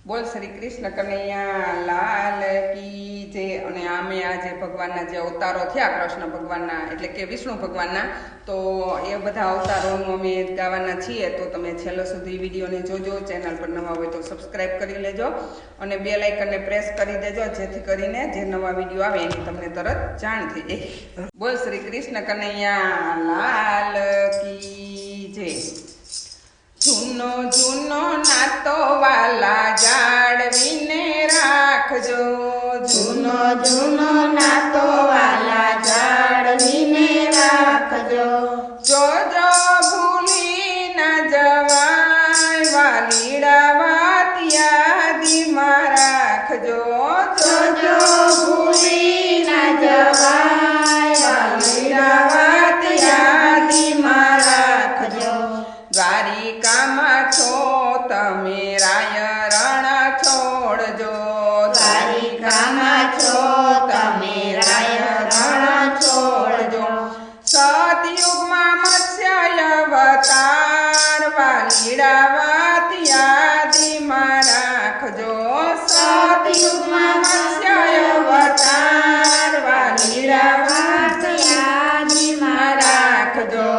બોલ શ્રી કૃષ્ણ કનૈયા લાલ કી જય। અને આમે આજે ભગવાનના જે અવતારો થયા કૃષ્ણ ભગવાનના એટલે કે વિષ્ણુ ભગવાનના, તો એ બધા અવતારોનું અમે ગાવાના છીએ। તો તમે છેલ્લો સુધી વિડીયોને જોજો। ચેનલ પર નવા હોય તો સબસ્ક્રાઈબ કરી લેજો અને બેલ આઇકનને પ્રેસ કરી દેજો, જેથી કરીને જે નવા વિડીયો આવે એની તમને તરત જાણ થઈ જાય। બોલ શ્રી કૃષ્ણ કનૈયા લાલ કી જય। જૂનો જૂનો નાતો વાલા જાળવીને રાખજો, જૂનો જૂનો નાતો વાલા જાળવીને રાખજો। જોજો ભૂલી ના જવાય વાલીડા વાત યાદીમાં રાખજો, જોજો ભૂલી ના જવાય વાલીડા વાત યાદીમાં રાખજો। દ્વારિકામાં છો તમે રાય રણ છોડજો, દ્વારિકામાં છો તમે રાય રણ છોડજો। સતયુગમાં મત્સ્ય અવતાર વાલીડા વાત યાદીમાં રાખજો, સતયુગમાં મત્સ્ય અવતાર વાલીડા વાત યાદીમાં રાખજો।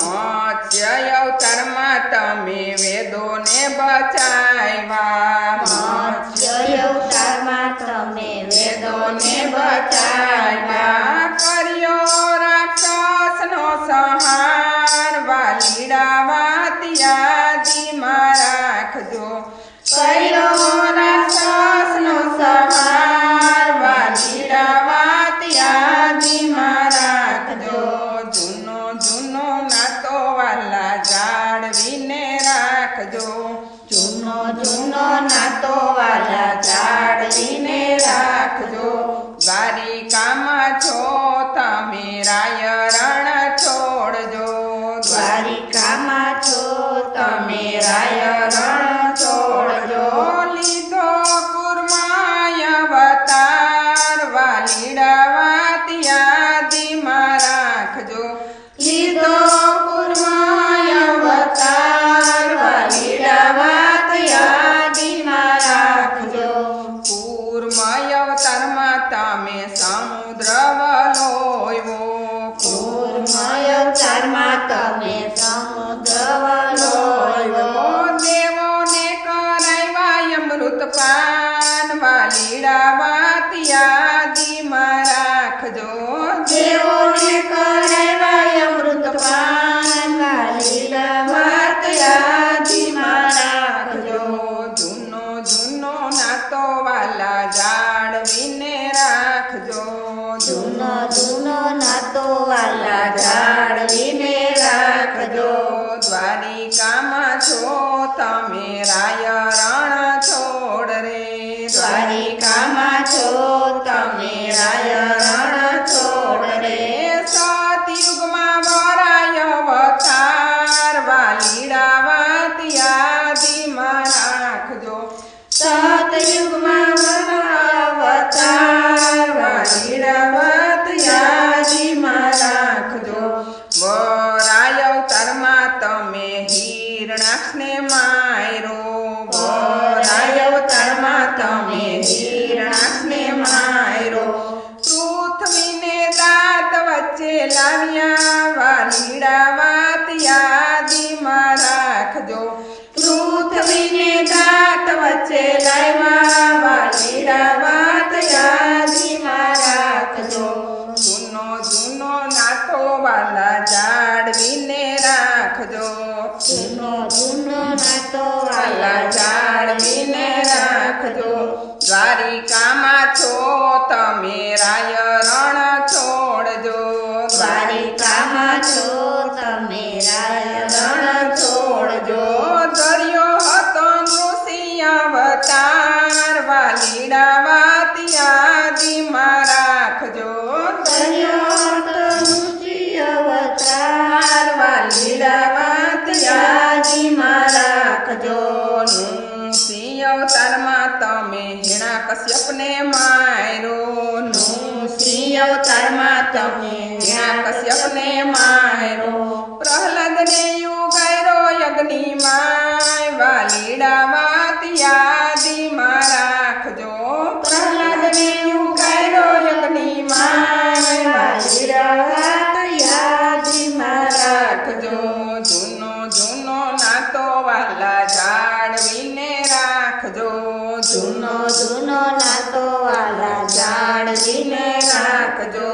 મત્સ્ય અવતારમાં તમે વેદોને બચાવ્યા, મત્સ્ય અવતારમાં તમે વેદોને બચાવ્યા, કર્યો રાક્ષસનો સંહાર વાલીડા વાત યાદીમાં રાખજો, કર્યો રાક્ષસનો સંહાર વાલીડા વાત યાદીમાં રાખજો। જૂનો જૂનો નાતો વાલા જાળવીને રાખજો, જૂનો જૂનો નાતો વાલા જાળવીને રાખજો। દ્વારિકામાં છો તમે રાય રણ છોડજો, દ્વારિકામાં છો તમે રાય રણ છોડજો। લીધો કુર્માય અવતાર વાલીડા વાત યાદીમાં રાખજો, લીધો કુર્માય અવતાર વાલીડા વાત યાદીમાં રાખજો। કુર્મય અવતારમાં તમે સમુદ્ર વલોયો, કુર્મય અવતારમાં તમે સમુદ્ર વલોયો। દેવોને કરાવ્યા અમૃત પાન વાલીડા વાત યાદીમાં રાખજો, દેવોને કરાવ્યા અમૃત પાન વાલીડા વાત યાદીમાં રાખજો। જૂનો જૂનો નાતો વાલા જાળવીને રાખજો, જૂનો જૂનો નાતો વાલા જાળવીને રાખજો। દ્વારિકામાં છો તમે રાય રણ છોડ રે, દ્વારિકામાં છો તમે રાય રણ છોડ રે। સતયુગમાં વરાય અવતાર વાલીડા વાત યાદીમાં રાખજો, સતયુગમાં વરાય અવતાર વાલીડા વાત યાદીમાં રાખજો। વરાય અવતારમાં તમે હિરણાક્ષને માર્યો, વરાય અવતારમાં તમે હિરણાક્ષને માર્યો, પૃથ્વીને દાંત વચ્ચે લાવ્યા વાલીડા વાત યાદીમાં રાખજો, પૃથ્વીને દાંત વચ્ચે લાવ્યા વાલીડા વાત યાદીમાં રાખજો। જૂનો જૂનો નાતો વાલા જાળવીને રાખજો, જૂનો જૂનો નાતો વાલા વાલા જાળવીને રાખજો। દ્વારિકામાં છો તમે રાય રણ છોડજો, દ્વારિકામાં છો તમે રાય રણ છોડજો। દરિયો હતો નૃસિંહ અવતાર વાલીડા વાત યાદીમાં રાખજો, દરિયો તો નૃસિંહ અવતાર વાલીડા વાત યાદીમાં રાખજો। નૃસિંહ અવતારમાં તમે હિરણ્યકશ્યપને માર્યો, નૃસિંહ અવતારમાં તમે હિરણ્યકશ્યપને માર્યો, પ્રહલાદને યુગાયરો અગ્નિમાં વાલીડા વાત યાદ યાદીમાં રાખજો. પ્રહલાદને ઉગાર્યો યજ્ઞની માય વાલીડા વાત યાદીમાં રાખજો. જૂનો જૂનો નાતો વાલા જાળવીને રાખજો. જૂનો જૂનો નાતો વાલા જાળવીને રાખજો.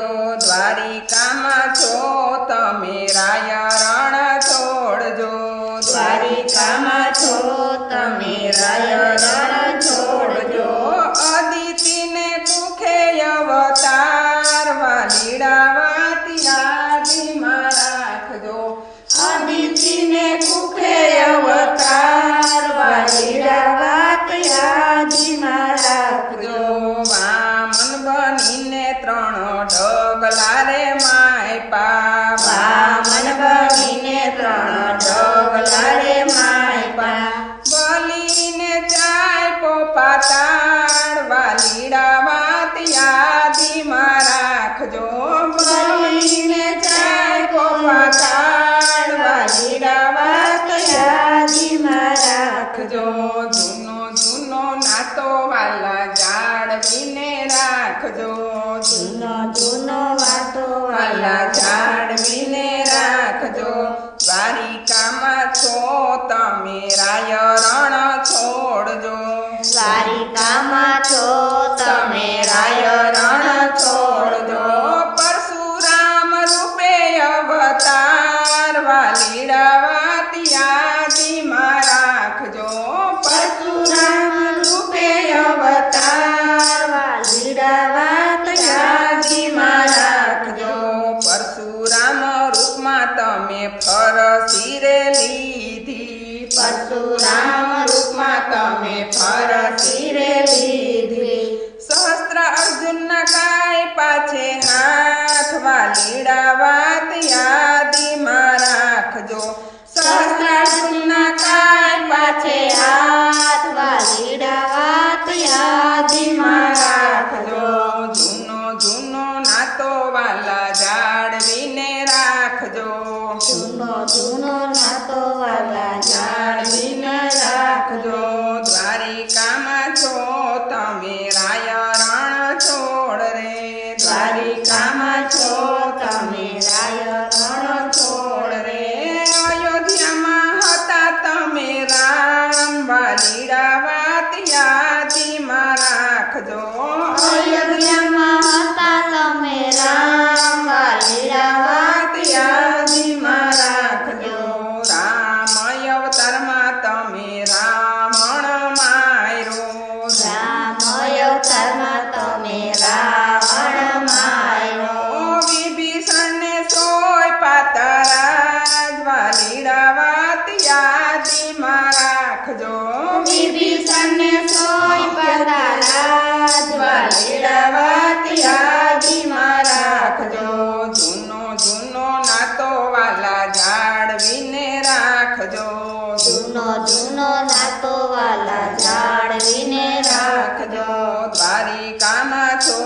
દ્વારિકામાં છો તમે રાય રણ છોડજો. દ્વારિકામાં છો તમે રાય રણ છોડજો. અદિતિને કુખે અવતાર વાલીડા વાત યાદીમાં રાખજો. અદિતિને કુખે અવતાર વાલીડા વાત યાદીમાં રાખજો. વામન બનીને 3 ડગલા રે માયપા. વામન બનીને 3 ડગલા રે માયપા. બલીને ચાયપો પાતાળ વાલીડા વાત યાદીમાં રાખજો. બલીને ચાયપો પાતાળ વાલીડા વાત યાદીમાં રાખજો. જૂનો જૂનો નાતો વાલા જાળવીને રાખજો. જૂનો જૂનો વાતો વાલા જાળવીને રાખજો. દ્વારિકામાં છો તમે રાય રણ છોડજો. દ્વારિકામાં છો તમે રાય રણ છોડજો. પરશુરામ રૂપે અવતાર વાલીડા વાત યાદીમાં રાખજો. પરશુરામ રૂપે અવતાર વાલીડા વાત યાદીમાં રાખજો. પરશુરામ રૂપમાં તમે ફરસી રે લીધી. પરશુરામ રૂપમાં તમે ફરસી રે લીધી. સહસ્ત્ર અર્જુનના કાય પાછે હાથ વાલીડા વાત યાદીમાં રાખજો. સહસ્ત્રાર્જુનના કાય પાછે હાથ વાલીડા વાત યાદીમાં રાખજો. જૂનો જૂનો નાતો વાલા જાળવીને રાખજો. જૂનો જૂનો નાતો વાલા જાળવીને રાખજો. દ્વારિકામાં છો તમે રાય રણ છોડ રે. દ્વારિકામાં છો તમે રાય રણ છોડ રે. અયોધ્યામાં હતા તમે રામ વાલીડા વાત યાદીમાં રાખજો. અયોધ્યામાં હતા તમે રામ વાલીડા વાત યાદીમાં રાખજો. રામ અવતારમાં તમે રાવણ માર્યો. રામ અવતારમાં તમે રાવણ માર્યો. વિભીષણને સોય પાતરાજ વાલીડા વાત યાદીમાં રાખજો. વિભીષણને સોય પતારાજ વાલીડા વાત યાદીમાં રાખજો. જૂનો જૂનો નાતો વાલા જાળવીને રાખજો. જૂનો જૂનો નાતો વાલા જાળવીને રાખજો. દ્વારિકામાં છો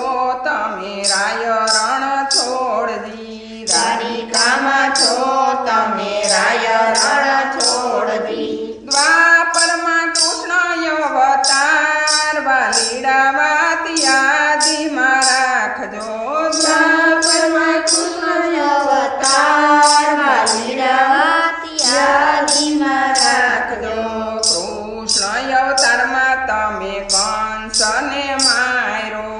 તમે રાય રણ છોડજી. દ્વારિકામાં છો તમે રાય રણ છોડજી. દ્વાપરમાં કૃષ્ણ અવતાર વાલીડા વાત યાદીમાં રાખજો. દ્વાપરમાં કૃષ્ણ અવતાર વાલીડા વાત યાદીમાં રાખજો. કૃષ્ણ અવતારમાં તમે કંસને માર્યો.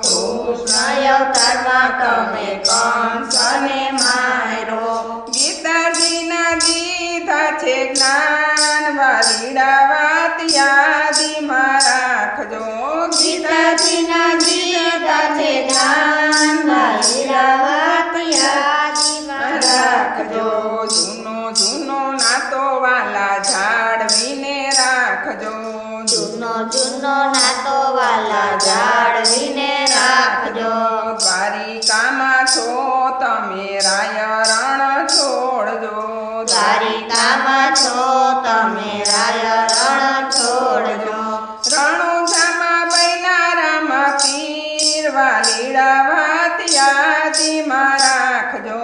કૃષ્ણ અવતારમાં તમે કંસને માર્યો. ગીતાજીના દીધા છે જ્ઞાન વાલીડા વાત યાદીમાં રાખજો. ગીતાજીના દીધા છે જ્ઞાન વાલીડા વાત યાદીમાં રાખજો. જૂનો જૂનો નાતો વાલા જાળવીને રાખજો. જૂનો જૂનો નાતો વાલા જાળવીને રાખજો. દ્વારિકામાં છો તમે રાય રણ છોડજો. દ્વારિકામાં છો તમે રાય રણ છોડજો. રણુજામાં બૈનારામ પીર વાલીડા વાત યાદીમાં રાખજો.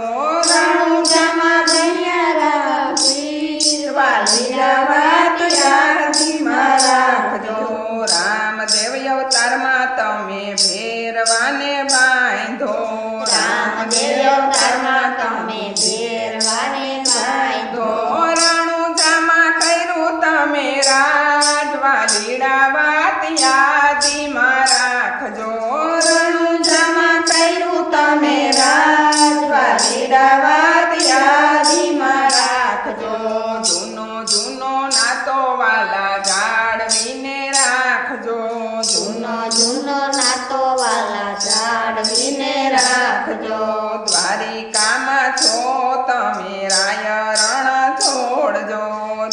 રણુજામાં બૈયારા પીર વાલીડા વાત યાદીમાં રાખજો. રામદેવ અવતારમાં તમે ભેરવાને બાંધો રામદેવ અવતારમાં તમે ભેરવાને બાંધો રણુજામાં કર્યું તમે રાજ વાલીડા વાત યાદીમાં રાખજો રણુજામાં કર્યું તમે રાજ વાલીડા વાત યાદીમાં રાખજો જૂનો જૂનો નાતો વાલા જાળવીને રાખજો જૂનો જૂનો નાતો વાલા જાળવીને રાખજો દ્વારિકામાં છો તમે રાય રણ છોડજો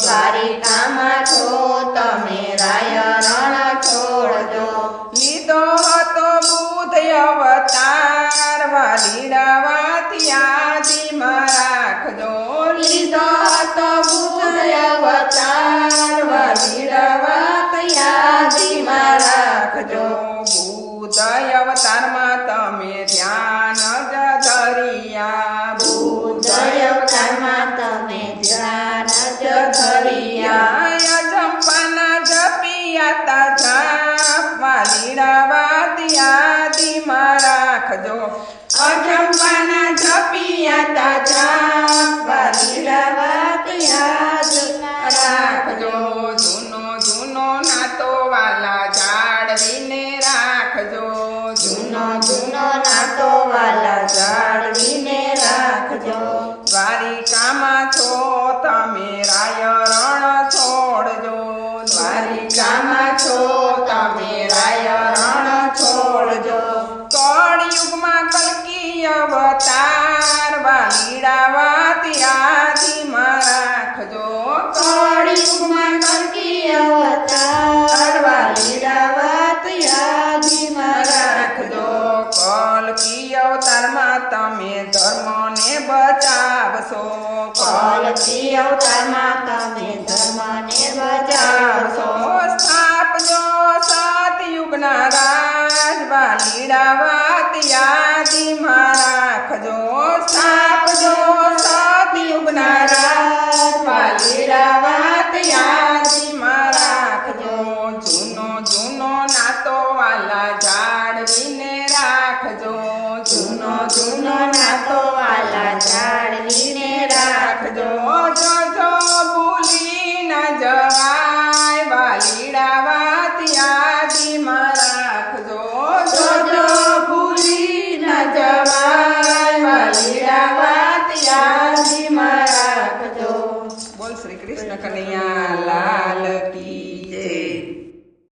દ્વારિકામાં છો તમે રાય રણ છોડજો લીધો હતો બુધ અવતાર વાલીડા વાત યાદીમાં રાખજો લીધો તો બુદ્ધ અવતાર વાલીડા વાત યાદીમાં રાખજો બુધ અવતારમાં તમે ધ્યાન જ ધરિયા બુદ્ધ અવતારમાં તમે ધ્યાન જ ધરિયા જંપાના જપિયા તા જાપ વાલીડા વાત યાદીમાં રાખજો અજંપાના જપિયા તા જાપ વાલીડા વાત યાદીમાં રાખજો જૂનો જૂનો નાતો વાલા જાળવીને રાખજો જૂનો જૂનો નાતો વાલા જાળવીને રાખજો દ્વારિકામાં છો તમે રાય રણ છોડજો દ્વારિકામાં છો તમે રાય રણ છોડજો કળયુગમાં કલ્કી અવતાર વાલીડા વાત યાદીમાં રાખજો કળયુગમાં કલ્કી અવતાર વાલીડા વાત યાદીમાં રાખજો કલ્કી અવતારમાં તમે ધર્મને બચાવશો કલ્કી અવતારમાં તમે ધર્મને બચાવશો સ્થાપજો સતયુગના રાજ વાલીડા વાત યાદીમાં રાખજો સ્થાપજો સતયુગના રાજ વાલીડા વાત યાદીમાં રાખજો જૂનો જૂનો નાતો વાલા જાળવીને રાખજો જૂનો જૂનો નાતો વાલા જાળવીને રાખજો જોજો ભૂલી ન જવાય વાલીડા વાત યાદીમાં રાખજો જોજો ભૂલી ન જવાય વાલીડા વાત યાદીમાં રાખજો બોલ શ્રી કૃષ્ણ કનૈયા લાલ કી